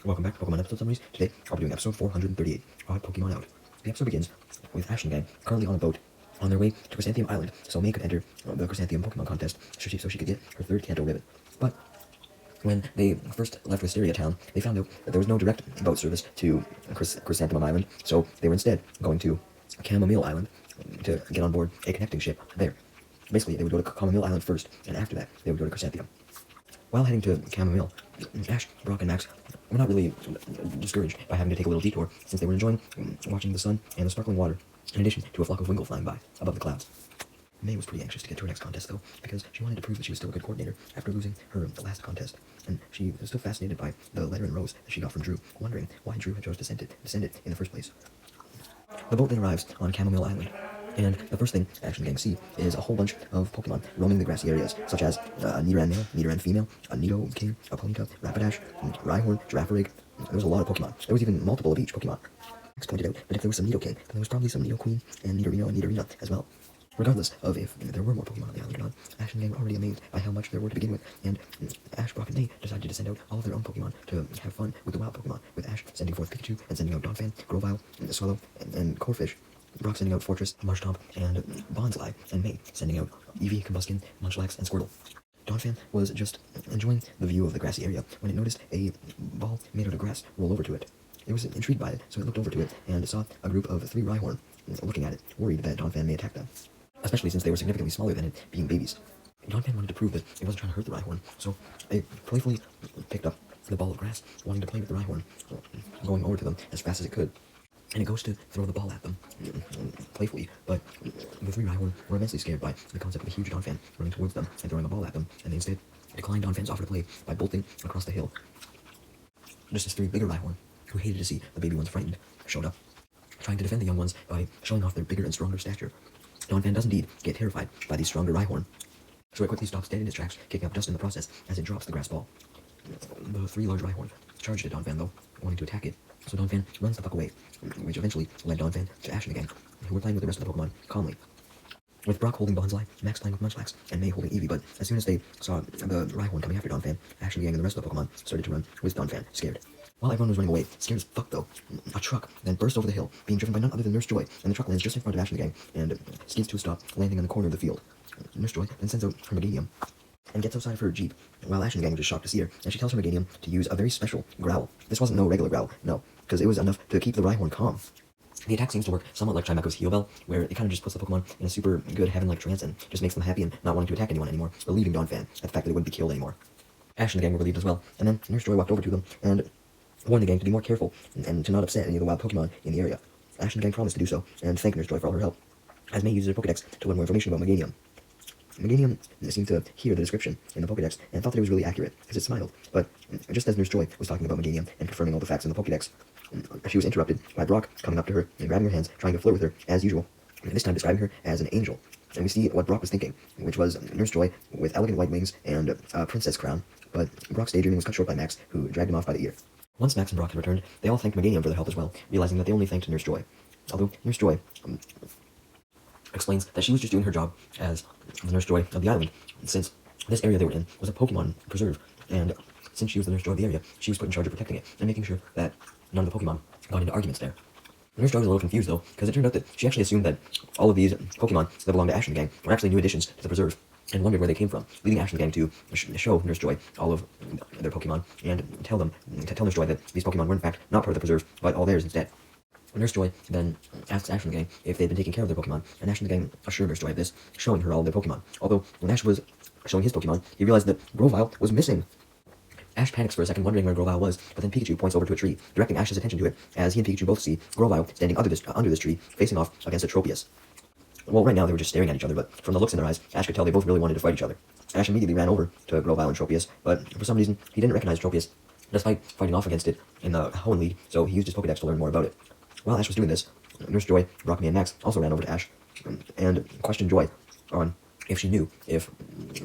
Welcome back to Pokemon Episode Summaries. Today, I'll be doing episode 438, Odd Pokemon Out. The episode begins with Ash and gang currently on a boat on their way to Chrysanthemum Island, so May could enter the Chrysanthemum Pokemon contest so she could get her third Kanto ribbon. But when they first left Wisteria Town, they found out that there was no direct boat service to Chrysanthemum Island, so they were instead going to Chamomile Island to get on board a connecting ship there. Basically, they would go to Chamomile Island first, and after that, they would go to Chrysanthemum. While heading to Chamomile, Ash, Brock, and Max were not really discouraged by having to take a little detour, since they were enjoying watching the sun and the sparkling water, in addition to a flock of Wingull flying by above the clouds. May was pretty anxious to get to her next contest, though, because she wanted to prove that she was still a good coordinator after losing her last contest, and she was still fascinated by the letter and rose that she got from Drew, wondering why Drew had chose to send it in the first place. The boat then arrives on Chamomile Island, and the first thing Ash and gang see is a whole bunch of Pokemon roaming the grassy areas, such as a Nidoran male, Nidoran female, a Nidoking, a Ponyta, Rapidash, Rhyhorn, Girafarig. There was a lot of Pokemon. There was even multiple of each Pokemon. Max pointed out that if there was some Nidoking, then there was probably some Nidoqueen and Nidorino and Nidorina as well. Regardless of if there were more Pokemon on the island or not, Ash and gang were already amazed by how much there were to begin with, and Ash, Brock, and May decided to send out all of their own Pokemon to have fun with the wild Pokemon, with Ash sending forth Pikachu and sending out Donphan, Grovyle, Swallow, and Corphish. Brock sending out Fortress, Marshtomp, and Bonsly, and May sending out Eevee, Combuskin, Munchlax, and Squirtle. Donphan was just enjoying the view of the grassy area when it noticed a ball made out of grass roll over to it. It was intrigued by it, so it looked over to it and saw a group of 3 Rhyhorn looking at it, worried that Donphan may attack them, especially since they were significantly smaller than it, being babies. Donphan wanted to prove that it wasn't trying to hurt the Rhyhorn, so it playfully picked up the ball of grass, wanting to play with the Rhyhorn, going over to them as fast as it could. And it goes to throw the ball at them, playfully, but the 3 Rhyhorn were immensely scared by the concept of a huge Donphan running towards them and throwing a ball at them, and they instead declined Donphan's offer to play by bolting across the hill. Just as 3 bigger Rhyhorn, who hated to see the baby ones frightened, showed up, trying to defend the young ones by showing off their bigger and stronger stature. Donphan does indeed get terrified by these stronger Rhyhorn, so it quickly stops dead in its tracks, kicking up dust in the process as it drops the grass ball. The 3 large Rhyhorn charged at Donphan, though, wanting to attack it, so Donphan runs the fuck away, which eventually led Donphan to Ash and the gang, who were playing with the rest of the Pokemon calmly. With Brock holding Bonsly, Max playing with Munchlax, and May holding Eevee, but as soon as they saw the Rhyhorn coming after Donphan, Ash and the gang and the rest of the Pokemon started to run with Donphan, scared. While everyone was running away, scared as fuck though, a truck then burst over the hill, being driven by none other than Nurse Joy, and the truck lands just in front of Ash and the gang, and skids to a stop, landing on the corner of the field. Nurse Joy then sends out her Meganium, and gets outside of her jeep, while Ash and the gang were just shocked to see her, and she tells her Meganium to use a very special growl. This wasn't no regular growl, no, because it was enough to keep the Rhyhorn calm. The attack seems to work somewhat like Chimecho's Heal Bell, where it kind of just puts the Pokemon in a super good heaven-like trance and just makes them happy and not wanting to attack anyone anymore, relieving Donphan at the fact that it wouldn't be killed anymore. Ash and the gang were relieved as well, and then Nurse Joy walked over to them and warned the gang to be more careful and to not upset any of the wild Pokemon in the area. Ash and the gang promised to do so, and thanked Nurse Joy for all her help, as May uses her Pokedex to learn more information about Meganium. Meganium seemed to hear the description in the Pokedex and thought that it was really accurate, because it smiled. But just as Nurse Joy was talking about Meganium and confirming all the facts in the Pokedex, she was interrupted by Brock coming up to her and grabbing her hands, trying to flirt with her, as usual, and this time describing her as an angel. And we see what Brock was thinking, which was Nurse Joy with elegant white wings and a princess crown, but Brock's daydreaming was cut short by Max, who dragged him off by the ear. Once Max and Brock had returned, they all thanked Meganium for their help as well, realizing that they only thanked Nurse Joy. Although Nurse Joy explains that she was just doing her job as the Nurse Joy of the island, since this area they were in was a Pokemon preserve, and since she was the Nurse Joy of the area, she was put in charge of protecting it and making sure that none of the Pokemon got into arguments there. Nurse Joy was a little confused though, because it turned out that she actually assumed that all of these Pokemon that belonged to Ash and the gang were actually new additions to the preserve, and wondered where they came from, leading Ash and the gang to show Nurse Joy all of their Pokemon and tell Nurse Joy that these Pokemon were in fact not part of the preserve, but all theirs instead. Nurse Joy then asks Ash and the gang if they'd been taking care of their Pokemon, and Ash and the gang assured Nurse Joy of this, showing her all of their Pokemon. Although, when Ash was showing his Pokemon, he realized that Grovyle was missing. Ash panics for a second, wondering where Grovyle was, but then Pikachu points over to a tree, directing Ash's attention to it, as he and Pikachu both see Grovyle standing under this tree, facing off against a Tropius. Well, right now they were just staring at each other, but from the looks in their eyes, Ash could tell they both really wanted to fight each other. Ash immediately ran over to Grovyle and Tropius, but for some reason, he didn't recognize Tropius, despite fighting off against it in the Hoenn lead, so he used his Pokedex to learn more about it. While Ash was doing this, Nurse Joy, Brock, and Max also ran over to Ash, and questioned Joy on if she knew if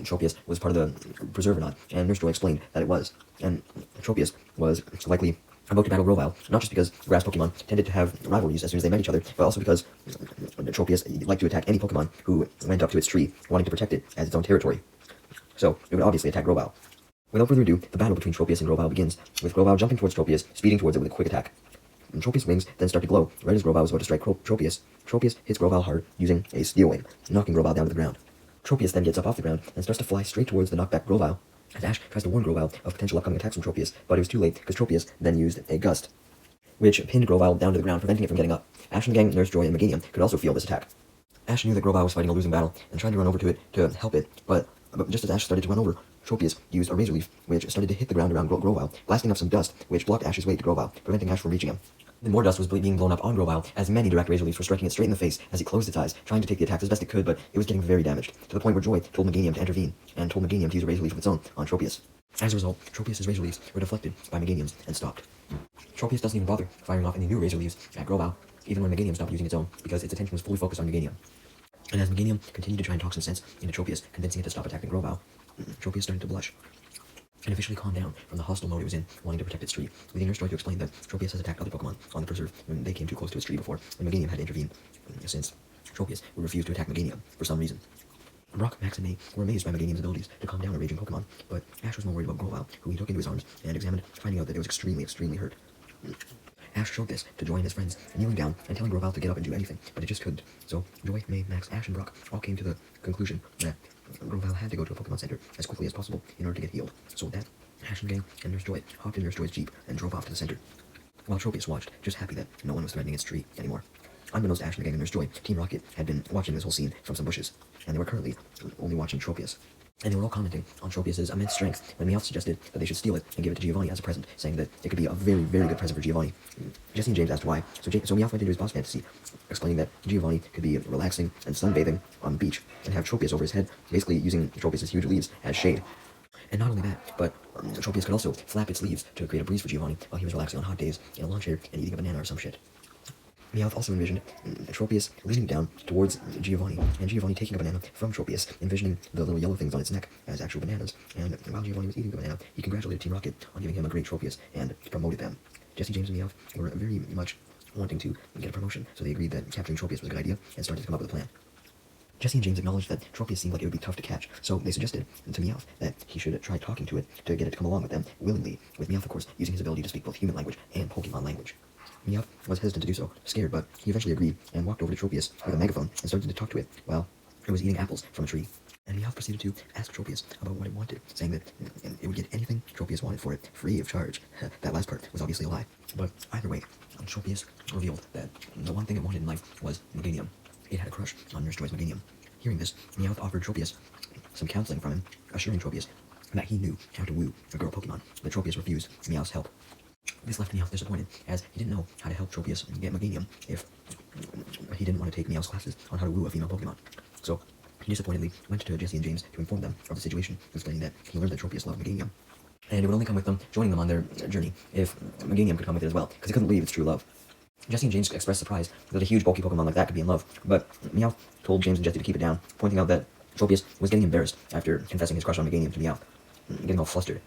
Tropius was part of the preserve or not, and Nurse Joy explained that it was, and Tropius was likely about to battle Grovyle, not just because grass Pokemon tended to have rivalries as soon as they met each other, but also because Tropius liked to attack any Pokemon who went up to its tree, wanting to protect it as its own territory. So, it would obviously attack Grovyle. Without further ado, the battle between Tropius and Grovyle begins, with Grovyle jumping towards Tropius, speeding towards it with a quick attack. Tropius' wings then start to glow, right as Grovyle is about to strike Tropius. Tropius hits Grovyle hard, using a steel wing, knocking Grovyle down to the ground. Tropius then gets up off the ground and starts to fly straight towards the knockback Grovyle, as Ash tries to warn Grovyle of potential upcoming attacks from Tropius, but it was too late because Tropius then used a gust, which pinned Grovyle down to the ground, preventing it from getting up. Ash and the gang, Nurse Joy, and Meganium could also feel this attack. Ash knew that Grovyle was fighting a losing battle and tried to run over to it to help it, but just as Ash started to run over, Tropius used a razor leaf, which started to hit the ground around Grovyle, blasting up some dust, which blocked Ash's way to Grovyle, preventing Ash from reaching him. Then more dust was being blown up on Grovyle, as many direct razor leaves were striking it straight in the face as it closed its eyes, trying to take the attacks as best it could, but it was getting very damaged, to the point where Joy told Meganium to intervene, and told Meganium to use a razor leaf of its own on Tropius. As a result, Tropius' razor leaves were deflected by Meganium's and stopped. Tropius doesn't even bother firing off any new razor leaves at Grovyle, even when Meganium stopped using its own, because its attention was fully focused on Meganium. And as Meganium continued to try and talk some sense into Tropius, convincing it to stop attacking Grovyle, Tropius started to blush, and officially calmed down from the hostile mode it was in, wanting to protect its tree, leading Nurse Joy to explain that Tropius has attacked other Pokemon on the preserve when they came too close to its tree before, and Meganium had to intervene, since Tropius would refuse to attack Meganium for some reason. Brock, Max, and May were amazed by Meganium's abilities to calm down a raging Pokemon, but Ash was more worried about Grovyle, who he took into his arms and examined, finding out that it was extremely hurt. Ash showed this to Joy and his friends, kneeling down and telling Grovyle to get up and do anything, but it just couldn't. So Joy, May, Max, Ash, and Brock all came to the conclusion that Grovyle had to go to a Pokemon Center as quickly as possible in order to get healed. So with that, Ash and gang and Nurse Joy hopped in Nurse Joy's Jeep and drove off to the center, while Tropius watched, just happy that no one was threatening its tree anymore. Unbeknownst to Ash and the gang and Nurse Joy, Team Rocket had been watching this whole scene from some bushes, and they were currently only watching Tropius. And they were all commenting on Tropius' immense strength when Meowth suggested that they should steal it and give it to Giovanni as a present, saying that it could be a very good present for Giovanni. Jesse and James asked why, so Meowth went into his boss fantasy, explaining that Giovanni could be relaxing and sunbathing on the beach, and have Tropius over his head, basically using Tropius' huge leaves as shade. And not only that, but Tropius could also flap its leaves to create a breeze for Giovanni while he was relaxing on hot days in a lawn chair and eating a banana or some shit. Meowth also envisioned Tropius leaning down towards Giovanni, and Giovanni taking a banana from Tropius, envisioning the little yellow things on its neck as actual bananas, and while Giovanni was eating the banana, he congratulated Team Rocket on giving him a great Tropius, and promoted them. Jesse, James, and Meowth were very much wanting to get a promotion, so they agreed that capturing Tropius was a good idea, and started to come up with a plan. Jesse and James acknowledged that Tropius seemed like it would be tough to catch, so they suggested to Meowth that he should try talking to it to get it to come along with them willingly, with Meowth, of course, using his ability to speak both human language and Pokemon language. Meowth was hesitant to do so, scared, but he eventually agreed and walked over to Tropius with a megaphone and started to talk to it while it was eating apples from a tree. And Meowth proceeded to ask Tropius about what it wanted, saying that it would get anything Tropius wanted for it, free of charge. That last part was obviously a lie. But either way, Tropius revealed that the one thing it wanted in life was Meganium. It had a crush on Nurse Joy's Meganium. Hearing this, Meowth offered Tropius some counseling from him, assuring Tropius that he knew how to woo a girl Pokemon, but Tropius refused Meowth's help. This left Meowth disappointed, as he didn't know how to help Tropius get Meganium if he didn't want to take Meowth's classes on how to woo a female Pokemon. So, he disappointedly went to Jesse and James to inform them of the situation, explaining that he learned that Tropius loved Meganium, and it would only come with them, joining them on their journey, if Meganium could come with it as well, because he couldn't believe its true love. Jesse and James expressed surprise that a huge bulky Pokemon like that could be in love, but Meowth told James and Jesse to keep it down, pointing out that Tropius was getting embarrassed after confessing his crush on Meganium to Meowth, getting all flustered.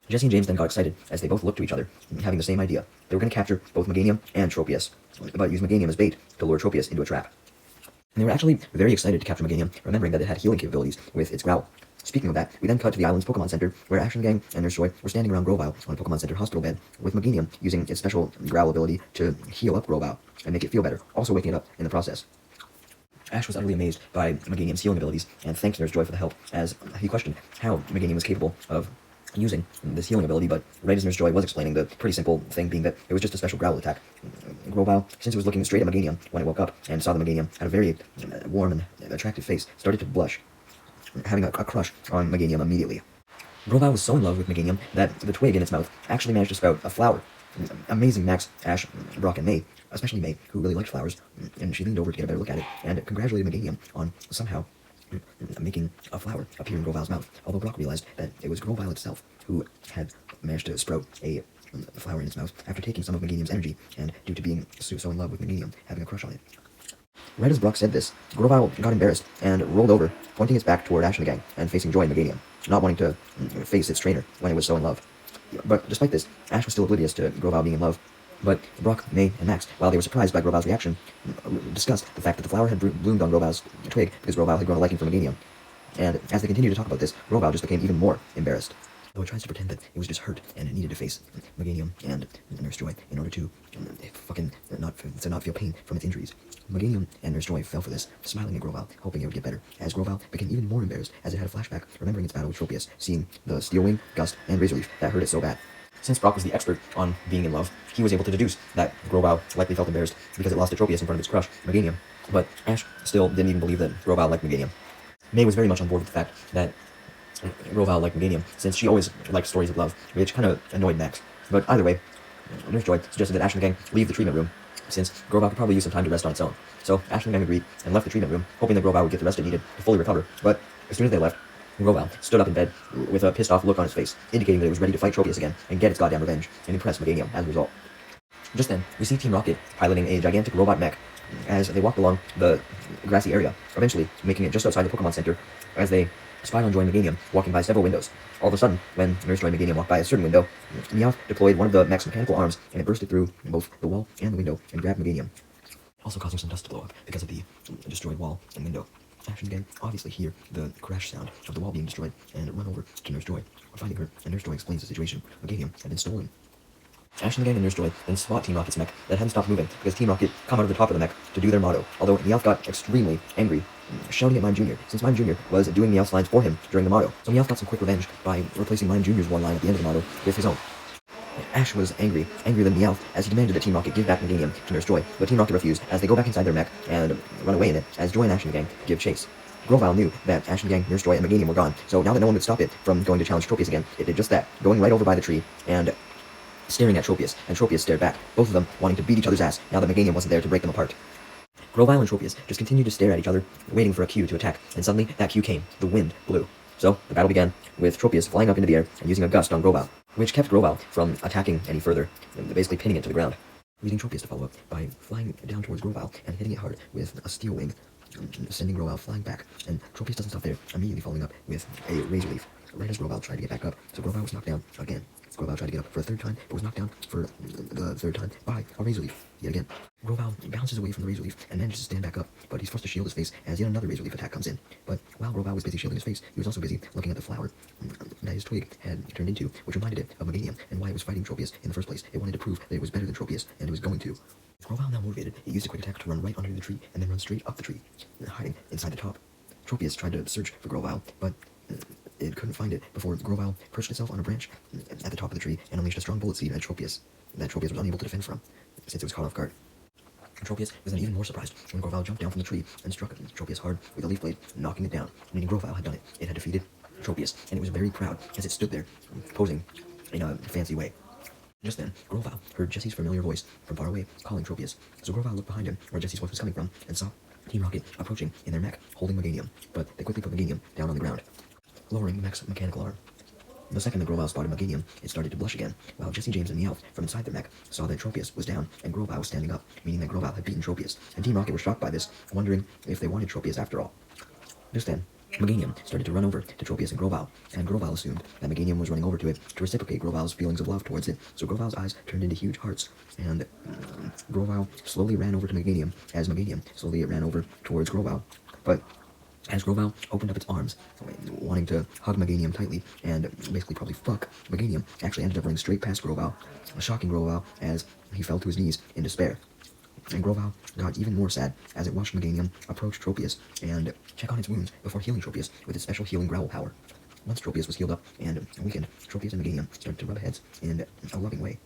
Jesse and James then got excited as they both looked to each other, having the same idea. They were going to capture both Meganium and Tropius, but use Meganium as bait to lure Tropius into a trap. And they were actually very excited to capture Meganium, remembering that it had healing capabilities with its growl. Speaking of that, we then cut to the island's Pokemon Center, where Ash and Gang and Nurse Joy were standing around Grovyle on a Pokemon Center hospital bed, with Meganium using its special growl ability to heal up Grovyle and make it feel better, also waking it up in the process. Ash was utterly amazed by Meganium's healing abilities, and thanked Nurse Joy for the help, as he questioned how Meganium was capable of using this healing ability, but right as Nurse Joy was explaining, the pretty simple thing being that it was just a special growl attack. Grovyle, since it was looking straight at Meganium when it woke up and saw the Meganium had a very warm and attractive face, started to blush, having a crush on Meganium immediately. Grovyle was so in love with Meganium that the twig in its mouth actually managed to sprout a flower. Amazing Max, Ash, Brock, and May, especially May, who really liked flowers, and she leaned over to get a better look at it, and congratulated Meganium on somehow making a flower appear in Grovyle's mouth, although Brock realized that it was Grovyle itself who had managed to sprout a flower in its mouth after taking some of Meganium's energy, and due to being so in love with Meganium, having a crush on it. Right as Brock said this, Grovyle got embarrassed and rolled over, pointing its back toward Ash and the gang, and facing Joy and Meganium, not wanting to face its trainer when it was so in love. But despite this, Ash was still oblivious to Grovyle being in love. But Brock, May, and Max, while they were surprised by Grovyle's reaction, discussed the fact that the flower had bloomed on Grovyle's twig because Grovyle had grown a liking for Meganium. And as they continued to talk about this, Grovyle just became even more embarrassed. though it tries to pretend that it was just hurt and it needed to face Meganium and Nurse Joy in order to not feel pain from its injuries. Meganium and Nurse Joy fell for this, smiling at Grovyle, hoping it would get better, as Grovyle became even more embarrassed as it had a flashback remembering its battle with Tropius, seeing the Steel Wing, Gust, and Razor Leaf that hurt it so bad. Since Brock was the expert on being in love, he was able to deduce that Grovyle likely felt embarrassed because it lost to Tropius in front of its crush, Meganium, but Ash still didn't even believe that Grovyle liked Meganium. May was very much on board with the fact that Grovyle liked Meganium, since she always liked stories of love, which kind of annoyed Max. But either way, Nurse Joy suggested that Ash and the gang leave the treatment room, since Grovyle could probably use some time to rest on its own. So Ash and the gang agreed and left the treatment room, hoping that Grovyle would get the rest it needed to fully recover. But as soon as they left, Grovyle stood up in bed with a pissed-off look on its face, indicating that it was ready to fight Tropius again and get its goddamn revenge, and impress Meganium as a result. Just then, we see Team Rocket piloting a gigantic robot mech as they walked along the grassy area, eventually making it just outside the Pokemon Center as they spied on Joy and Meganium walking by several windows. All of a sudden, when Nurse Joy and Meganium walked by a certain window, Meowth deployed one of the mech's mechanical arms and it bursted through both the wall and the window and grabbed Meganium, also causing some dust to blow up because of the destroyed wall and window. Ash and the gang obviously hear the crash sound of the wall being destroyed and run over to Nurse Joy, finding her, and Nurse Joy explains the situation. Meganium had been stolen. Ash and the gang and Nurse Joy then spot Team Rocket's mech that hadn't stopped moving because Team Rocket come out of the top of the mech to do their motto, although Meowth got extremely angry, shouting at Mime Jr., since Mime Jr. was doing Meowth's lines for him during the motto. So Meowth got some quick revenge by replacing Mime Jr.'s one line at the end of the motto with his own. Ash was angrier than Meowth, as he demanded that Team Rocket give back Meganium to Nurse Joy, but Team Rocket refused as they go back inside their mech and run away in it as Joy and Ash and the gang give chase. Grovyle knew that Ash and the gang, Nurse Joy, and Meganium were gone, so now that no one would stop it from going to challenge Tropius again, it did just that, going right over by the tree and staring at Tropius, and Tropius stared back, both of them wanting to beat each other's ass now that Meganium wasn't there to break them apart. Grovyle and Tropius just continued to stare at each other, waiting for a cue to attack, and suddenly that cue came. The wind blew. So the battle began, with Tropius flying up into the air and using a gust on Grovyle, which kept Grovyle from attacking any further, basically pinning it to the ground, leading Tropius to follow up by flying down towards Grovyle and hitting it hard with a Steel Wing, sending Grovyle flying back, and Tropius doesn't stop there, immediately following up with a Razor Leaf, right as Grovyle tried to get back up, so Grovyle was knocked down again. Grovyle tried to get up for a third time, but was knocked down for the third time by a Razor Leaf, yet again. Grovyle bounces away from the Razor Leaf and manages to stand back up, but he's forced to shield his face as yet another Razor Leaf attack comes in. But while Grovyle was busy shielding his face, he was also busy looking at the flower that his twig had turned into, which reminded it of Meganium and why it was fighting Tropius in the first place. It wanted to prove that it was better than Tropius, and it was going to. Grovyle, now motivated, it used a quick attack to run right under the tree and then run straight up the tree, hiding inside the top. Tropius tried to search for Grovyle, but it couldn't find it before Grovyle perched itself on a branch at the top of the tree and unleashed a strong bullet seed at Tropius that Tropius was unable to defend from, since it was caught off guard. Tropius was then even more surprised when Grovyle jumped down from the tree and struck Tropius hard with a leaf blade, knocking it down, meaning Grovyle had done it. It had defeated Tropius, and it was very proud as it stood there, posing in a fancy way. Just then, Grovyle heard Jesse's familiar voice from far away, calling Tropius. So Grovyle looked behind him, where Jesse's voice was coming from, and saw Team Rocket approaching in their mech, holding Meganium, but they quickly put Meganium down on the ground, lowering the mech's mechanical arm. The second that Grovyle spotted Meganium, it started to blush again, while Jesse, James, and Meowth from inside their mech saw that Tropius was down and Grovyle was standing up, meaning that Grovyle had beaten Tropius, and Team Rocket were shocked by this, wondering if they wanted Tropius after all. Just then, Meganium started to run over to Tropius and Grovyle assumed that Meganium was running over to it to reciprocate Grovyle's feelings of love towards it, so Grovyle's eyes turned into huge hearts, and Grovyle slowly ran over to Meganium, as Meganium slowly ran over towards Grovyle. But as Grovyle opened up its arms, wanting to hug Meganium tightly, and basically probably fuck, Meganium actually ended up running straight past Grovyle, shocking Grovyle as he fell to his knees in despair. And Grovyle got even more sad as it watched Meganium approach Tropius and check on its wounds before healing Tropius with its special healing growl power. Once Tropius was healed up and weakened, Tropius and Meganium started to rub heads in a loving way.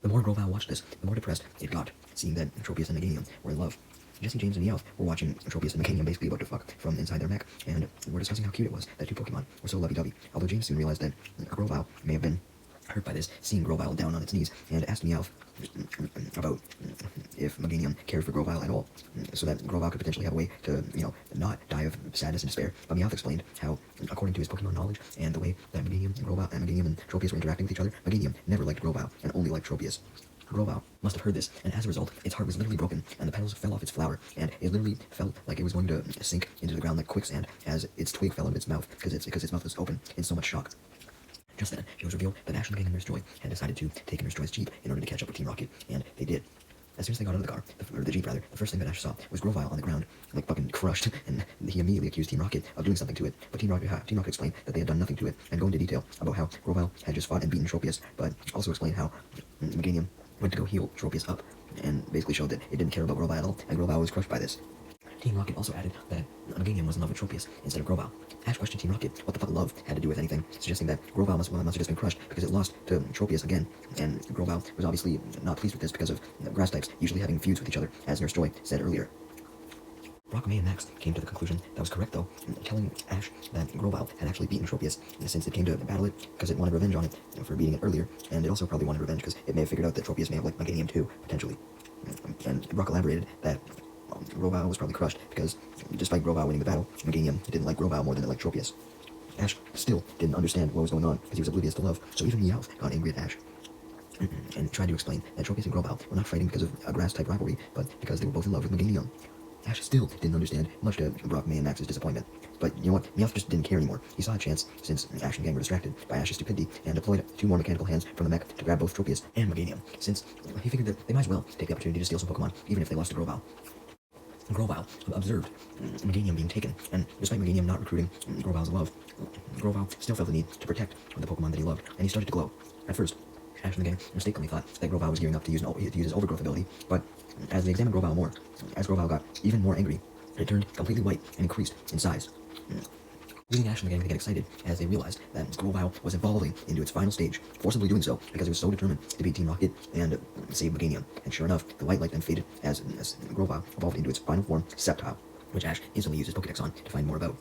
The more Grovyle watched this, the more depressed it got, seeing that Tropius and Meganium were in love. Jesse, James, and Meowth were watching Tropius and Meganium basically about to fuck from inside their mech, and were discussing how cute it was that two Pokemon were so lovey-dovey, although James soon realized that Grovyle may have been hurt by this, seeing Grovyle down on its knees, and asked Meowth about if Meganium cared for Grovyle at all, so that Grovyle could potentially have a way to, not die of sadness and despair. But Meowth explained how, according to his Pokemon knowledge and the way that Meganium and Tropius were interacting with each other, Meganium never liked Grovyle and only liked Tropius. Grovyle must have heard this, and as a result, its heart was literally broken, and the petals fell off its flower, and it literally felt like it was going to sink into the ground like quicksand as its twig fell out of its mouth, because its mouth was open in so much shock. Just then, it was revealed that Ash and the gang and Nurse Joy had decided to take Nurse Joy's Jeep in order to catch up with Team Rocket, and they did. As soon as they got out of the car, or the Jeep rather, the first thing that Ash saw was Grovyle on the ground, like fucking crushed, and he immediately accused Team Rocket of doing something to it. But Team Rocket explained that they had done nothing to it, and go into detail about how Grovyle had just fought and beaten Tropius, but also explained how Meganium went to go heal Tropius up, and basically showed that it didn't care about Grovyle at all, and Grovyle was crushed by this. Team Rocket also added that Meganium was in love with Tropius instead of Grovyle. Ash questioned Team Rocket what the fuck love had to do with anything, suggesting that Grovyle must have just been crushed because it lost to Tropius again, and Grovyle was obviously not pleased with this because of grass types usually having feuds with each other, as Nurse Joy said earlier. Brock, May, and Max came to the conclusion that was correct, though, telling Ash that Grovyle had actually beaten Tropius since it came to battle it because it wanted revenge on it for beating it earlier, and it also probably wanted revenge because it may have figured out that Tropius may have liked Meganium too, potentially. And Brock elaborated that Grovyle was probably crushed because, despite Grovyle winning the battle, Meganium didn't like Grovyle more than it liked Tropius. Ash still didn't understand what was going on because he was oblivious to love, so even Meowth got angry at Ash and tried to explain that Tropius and Grovyle were not fighting because of a grass-type rivalry, but because they were both in love with Meganium. Ash still didn't understand, much to Brock, May, and Max's disappointment. But you know what? Meowth just didn't care anymore. He saw a chance, since Ash and gang were distracted by Ash's stupidity, and deployed 2 more mechanical hands from the mech to grab both Tropius and Meganium, since he figured that they might as well take the opportunity to steal some Pokemon, even if they lost to Grovyle. Grovyle observed Meganium being taken, and despite Meganium not recruiting Grovyle's love, Grovyle still felt the need to protect the Pokemon that he loved, and he started to glow. At first, Ash and the gang mistakenly thought that Grovyle was gearing up to use his overgrowth ability, but as they examined Grovyle more, as Grovyle got even more angry, it turned completely white and increased in size. Leading Ash and the gang to get excited as they realized that Grovyle was evolving into its final stage, forcibly doing so because it was so determined to beat Team Rocket and save Meganium. And sure enough, the white light then faded as Grovyle evolved into its final form, Sceptile, which Ash instantly used his Pokedex on to find more about.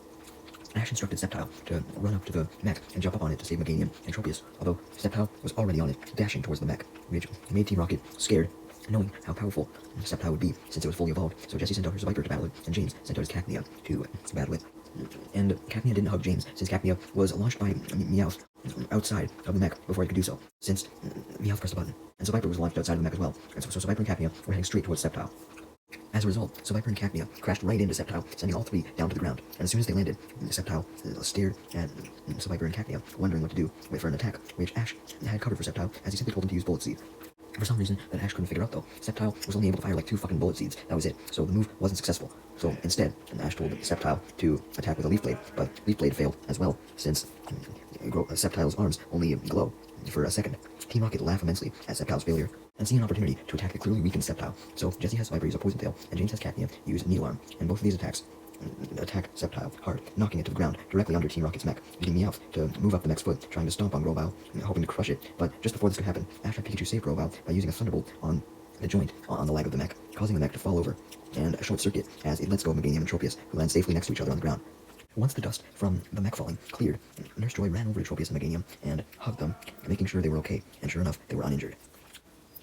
Ash instructed Sceptile to run up to the mech and jump up on it to save Meganium and Tropius, although Sceptile was already on it, dashing towards the mech, which made Team Rocket scared, knowing how powerful Sceptile would be since it was fully evolved. So Jesse sent out her Viper to battle it, and James sent out his Cacnea to battle it. And Cacnea didn't hug James, since Cacnea was launched by Meowth outside of the mech before he could do so, since Meowth pressed the button. And so Viper was launched outside of the mech as well, and so Viper and Cacnea were heading straight towards Sceptile. As a result, Viper and Cacnea crashed right into Sceptile, sending all 3 down to the ground. And as soon as they landed, Sceptile stared at Viper and Cacnea, wondering what to do, wait for an attack, which Ash had covered for Sceptile, as he simply told him to use Bullet Seed. For some reason that Ash couldn't figure out, though, Sceptile was only able to fire like 2 fucking Bullet Seeds. That was it. So the move wasn't successful. So instead, Ash told Sceptile to attack with a Leaf Blade, but Leaf Blade failed as well, since Sceptile's arms only glow for a second. Team Rocket laughed immensely at Sceptile's failure, and seeing an opportunity to attack the clearly weakened Sceptile. So Jesse has Viper use a Poison Tail, and James has Cacnea use Needle Arm, and both of these attacks attack Sceptile hard, knocking it to the ground directly under Team Rocket's mech, leading Meowth to move up the mech's foot, trying to stomp on Grovyle, hoping to crush it. But just before this could happen, Ash had Pikachu save Grovyle by using a Thunderbolt on the joint on the leg of the mech, causing the mech to fall over and a short circuit as it lets go of Meganium and Tropius, who land safely next to each other on the ground. Once the dust from the mech falling cleared, Nurse Joy ran over to Tropius and Meganium and hugged them, making sure they were okay, and sure enough, they were uninjured.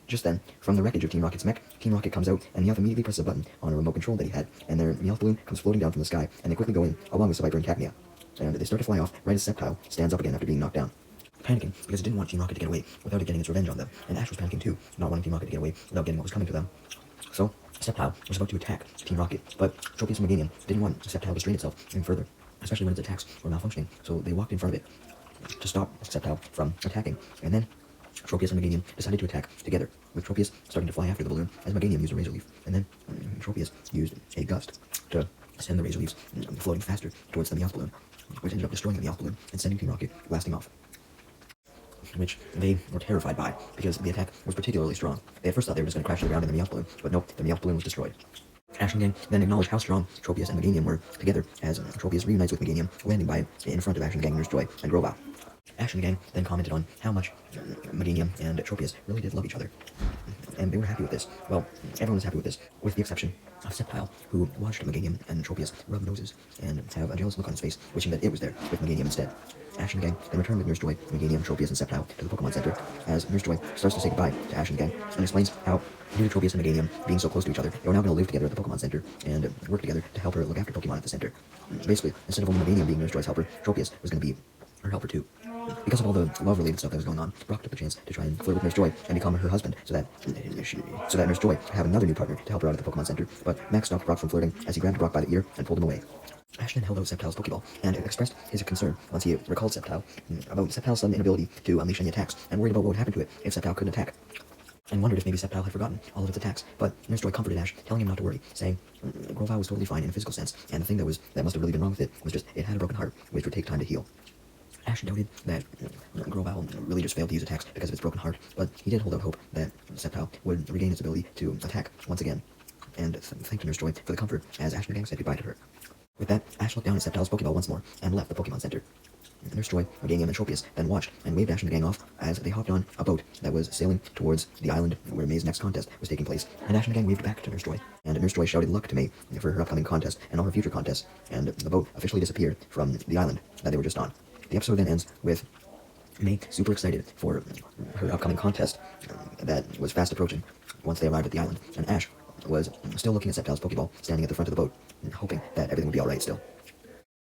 Just then, from the wreckage of Team Rocket's mech, Team Rocket comes out, and Meowth immediately presses a button on a remote control that he had, and their Meowth balloon comes floating down from the sky, and they quickly go in, along with Viper and Cacnea. And they start to fly off right as Sceptile stands up again after being knocked down. Panicking, because it didn't want Team Rocket to get away without it getting its revenge on them, and Ash was panicking too, not wanting Team Rocket to get away without getting what was coming to them. So, Sceptile was about to attack Team Rocket, but Tropius and Meganium didn't want Sceptile to strain itself any further, especially when its attacks were malfunctioning, so they walked in front of it to stop Sceptile from attacking, and then Tropius and Meganium decided to attack together, with Tropius starting to fly after the balloon as Meganium used a Razor Leaf, and then Tropius used a Gust to send the Razor Leaves floating faster towards the Meowth balloon, which ended up destroying the Meowth balloon and sending Team Rocket blasting off, which they were terrified by because the attack was particularly strong. They at first thought they were just going to crash to the ground in the Meowth balloon, but nope, the Meowth balloon was destroyed. Ash and gang then acknowledged how strong Tropius and Meganium were together as Tropius reunites with Meganium, landing by in front of Ash and gang, Nurse Joy, and Grovyle. Ash and the gang then commented on how much Meganium and Tropius really did love each other, and they were happy with this. Well, everyone was happy with this, with the exception of Sceptile, who watched Meganium and Tropius rub noses and have a jealous look on his face, wishing that it was there with Meganium instead. Ash and the gang then returned with Nurse Joy, Meganium, Tropius, and Sceptile to the Pokemon Center, as Nurse Joy starts to say goodbye to Ash and the gang, and explains how, due to Tropius and Meganium being so close to each other, they were now going to live together at the Pokemon Center and work together to help her look after Pokemon at the center. Basically, instead of only Meganium being Nurse Joy's helper, Tropius was going to be her helper too. Because of all the love-related stuff that was going on, Brock took the chance to try and flirt with Nurse Joy and become her husband, so that Nurse Joy could have another new partner to help her out at the Pokemon Center. But Max stopped Brock from flirting as he grabbed Brock by the ear and pulled him away. Ash then held out Sceptile's Pokeball and expressed his concern once he recalled Sceptile about Sceptile's sudden inability to unleash any attacks, and worried about what would happen to it if Sceptile couldn't attack. and wondered if maybe Sceptile had forgotten all of its attacks. But Nurse Joy comforted Ash, telling him not to worry, saying Grovyle was totally fine in a physical sense, and the thing that must have really been wrong with it was just it had a broken heart, which would take time to heal. Ash doubted that Grovyle really just failed to use attacks because of its broken heart, but he did hold out hope that Sceptile would regain its ability to attack once again, and thanked Nurse Joy for the comfort as Ash and the gang said goodbye to her. With that, Ash looked down at Sceptile's Pokeball once more and left the Pokemon Center. Nurse Joy, Gingham, and Tropius then watched and waved Ash and the gang off as they hopped on a boat that was sailing towards the island where May's next contest was taking place, and Ash and the gang waved back to Nurse Joy. And Nurse Joy shouted luck to May for her upcoming contest and all her future contests, and the boat officially disappeared from the island that they were just on. The episode then ends with May super excited for her upcoming contest that was fast approaching once they arrived at the island, and Ash was still looking at Sceptile's Pokeball standing at the front of the boat, hoping that everything would be alright still.